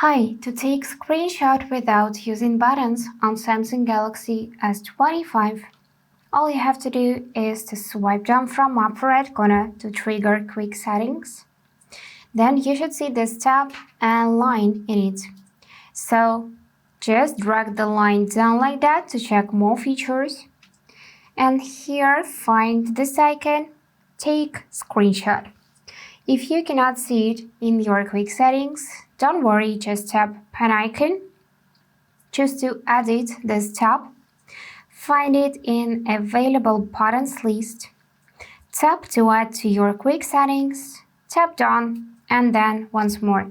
Hi, to take screenshot without using buttons on Samsung Galaxy S25, all you have to do is to swipe down from upper right corner to trigger quick settings. Then you should see this tab and line in it. So just drag the line down like that to check more features. And here find this icon, take screenshot. If you cannot see it in your quick settings, don't worry, just tap pen icon. Choose to edit this tab. Find it in available buttons list. Tap to add to your quick settings. Tap down and then once more.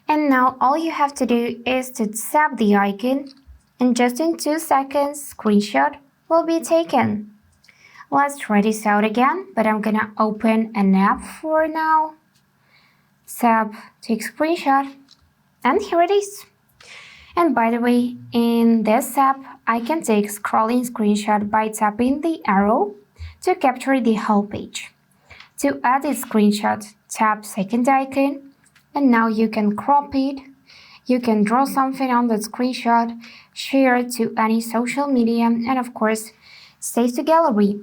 And now all you have to do is to tap the icon and just in 2 seconds screenshot will be taken. Let's try this out again, but I'm gonna open an app for now. Tap take screenshot and here it is. And by the way, in this app, I can take scrolling screenshot by tapping the arrow to capture the whole page. To edit screenshot, tap second icon and now you can crop it. You can draw something on the screenshot, share it to any social media and of course, save to gallery.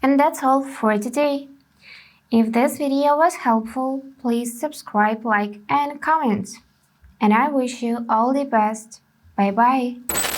And that's all for today. If this video was helpful, please subscribe, like and comment. And I wish you all the best. Bye bye.